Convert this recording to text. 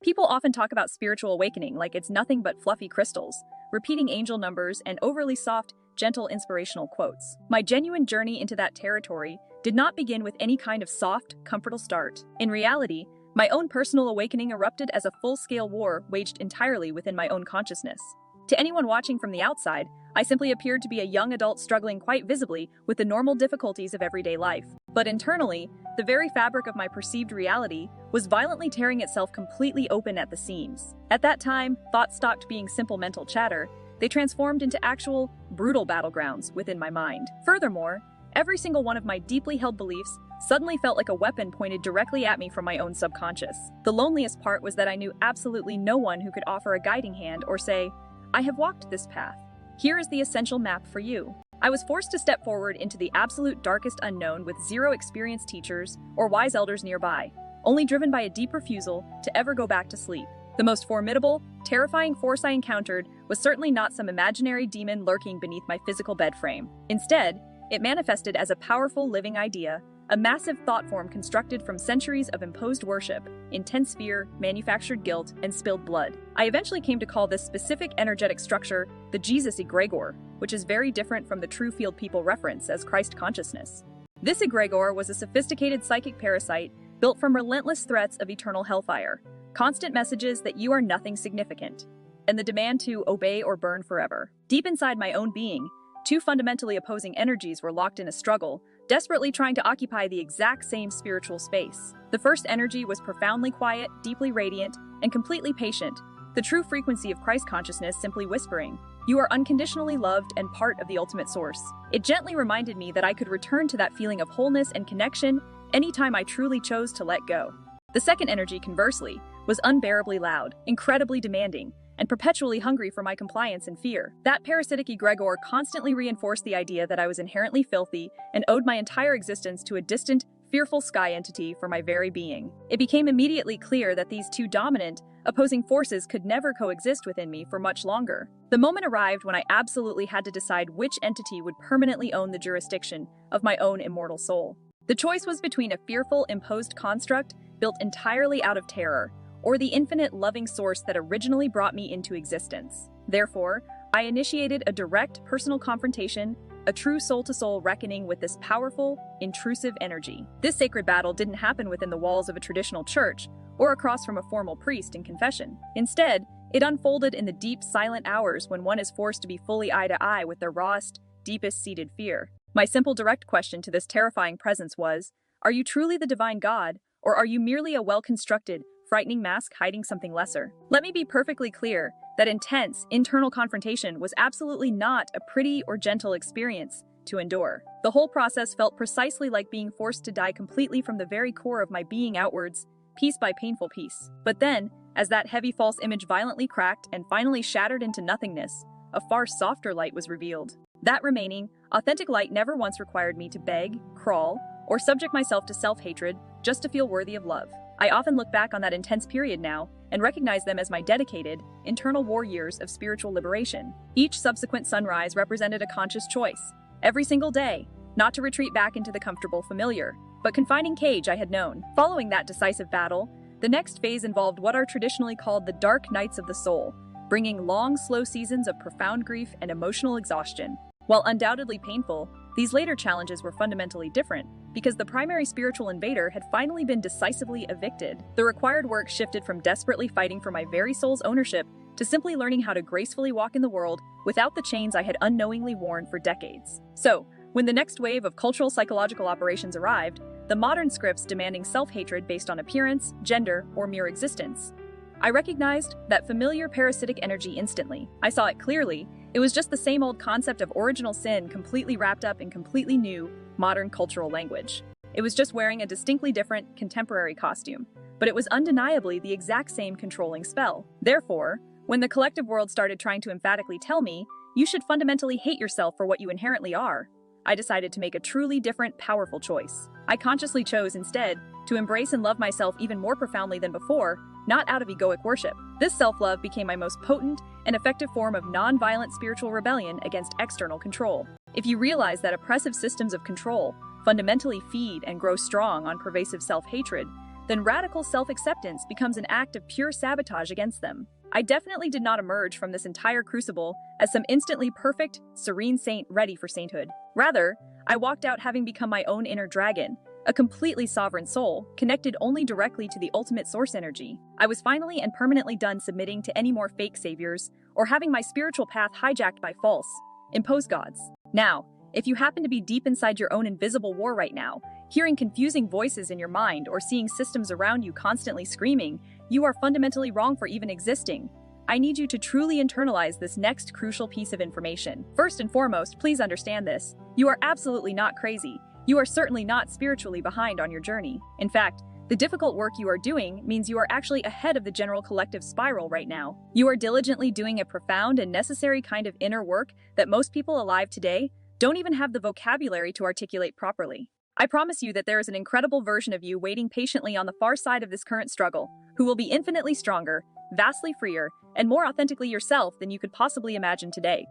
People often talk about spiritual awakening like it's nothing but fluffy crystals, repeating angel numbers, and overly soft, gentle inspirational quotes. My genuine journey into that territory did not begin with any kind of soft, comfortable start. In reality, my own personal awakening erupted as a full-scale war waged entirely within my own consciousness. To anyone watching from the outside, I simply appeared to be a young adult struggling quite visibly with the normal difficulties of everyday life. But internally, the very fabric of my perceived reality was violently tearing itself completely open at the seams. At that time, thoughts stopped being simple mental chatter. They transformed into actual, brutal battlegrounds within my mind. Furthermore, every single one of my deeply held beliefs suddenly felt like a weapon pointed directly at me from my own subconscious. The loneliest part was that I knew absolutely no one who could offer a guiding hand or say, "I have walked this path. Here is the essential map for you." I was forced to step forward into the absolute darkest unknown with zero experienced teachers or wise elders nearby, only driven by a deep refusal to ever go back to sleep. The most formidable, terrifying force I encountered was certainly not some imaginary demon lurking beneath my physical bed frame. Instead, it manifested as a powerful living idea, a massive thought form constructed from centuries of imposed worship, intense fear, manufactured guilt, and spilled blood. I eventually came to call this specific energetic structure the Jesus egregor, which is very different from the true field people reference as Christ consciousness. This egregor was a sophisticated psychic parasite built from relentless threats of eternal hellfire, constant messages that you are nothing significant, and the demand to obey or burn forever. Deep inside my own being, two fundamentally opposing energies were locked in a struggle, desperately trying to occupy the exact same spiritual space. The first energy was profoundly quiet, deeply radiant, and completely patient, the true frequency of Christ consciousness simply whispering, "You are unconditionally loved and part of the ultimate source." It gently reminded me that I could return to that feeling of wholeness and connection anytime I truly chose to let go. The second energy, conversely, was unbearably loud, incredibly demanding, and perpetually hungry for my compliance and fear. That parasitic egregor constantly reinforced the idea that I was inherently filthy and owed my entire existence to a distant, fearful sky entity for my very being. It became immediately clear that these two dominant, opposing forces could never coexist within me for much longer. The moment arrived when I absolutely had to decide which entity would permanently own the jurisdiction of my own immortal soul. The choice was between a fearful, imposed construct built entirely out of terror, or the infinite loving source that originally brought me into existence. Therefore, I initiated a direct personal confrontation, a true soul-to-soul reckoning with this powerful, intrusive energy. This sacred battle didn't happen within the walls of a traditional church or across from a formal priest in confession. Instead, it unfolded in the deep, silent hours when one is forced to be fully eye-to-eye with their rawest, deepest-seated fear. My simple direct question to this terrifying presence was, are you truly the divine God, or are you merely a well-constructed, frightening mask hiding something lesser? Let me be perfectly clear that intense, internal confrontation was absolutely not a pretty or gentle experience to endure. The whole process felt precisely like being forced to die completely from the very core of my being outwards, piece by painful piece. But then, as that heavy false image violently cracked and finally shattered into nothingness, a far softer light was revealed. That remaining, authentic light never once required me to beg, crawl, or subject myself to self-hatred just to feel worthy of love. I often look back on that intense period now and recognize them as my dedicated, internal war years of spiritual liberation. Each subsequent sunrise represented a conscious choice, every single day, not to retreat back into the comfortable familiar, but confining cage I had known. Following that decisive battle, the next phase involved what are traditionally called the dark nights of the soul, bringing long, slow seasons of profound grief and emotional exhaustion. While undoubtedly painful, these later challenges were fundamentally different, because the primary spiritual invader had finally been decisively evicted. The required work shifted from desperately fighting for my very soul's ownership to simply learning how to gracefully walk in the world without the chains I had unknowingly worn for decades. So, when the next wave of cultural psychological operations arrived, the modern scripts demanding self-hatred based on appearance, gender, or mere existence, I recognized that familiar parasitic energy instantly. I saw it clearly. It was just the same old concept of original sin completely wrapped up in completely new, modern cultural language. It was just wearing a distinctly different, contemporary costume, but it was undeniably the exact same controlling spell. Therefore, when the collective world started trying to emphatically tell me, you should fundamentally hate yourself for what you inherently are, I decided to make a truly different, powerful choice. I consciously chose instead to embrace and love myself even more profoundly than before, not out of egoic worship. This self-love became my most potent and effective form of non-violent spiritual rebellion against external control. If you realize that oppressive systems of control fundamentally feed and grow strong on pervasive self-hatred, then radical self-acceptance becomes an act of pure sabotage against them. I definitely did not emerge from this entire crucible as some instantly perfect, serene saint ready for sainthood. Rather, I walked out having become my own inner dragon, a completely sovereign soul, connected only directly to the ultimate source energy. I was finally and permanently done submitting to any more fake saviors or having my spiritual path hijacked by false, imposed gods. Now, if you happen to be deep inside your own invisible war right now, hearing confusing voices in your mind or seeing systems around you constantly screaming, you are fundamentally wrong for even existing. I need you to truly internalize this next crucial piece of information. First and foremost, please understand this. You are absolutely not crazy. You are certainly not spiritually behind on your journey. In fact, the difficult work you are doing means you are actually ahead of the general collective spiral right now. You are diligently doing a profound and necessary kind of inner work that most people alive today don't even have the vocabulary to articulate properly. I promise you that there is an incredible version of you waiting patiently on the far side of this current struggle, who will be infinitely stronger, vastly freer, and more authentically yourself than you could possibly imagine today.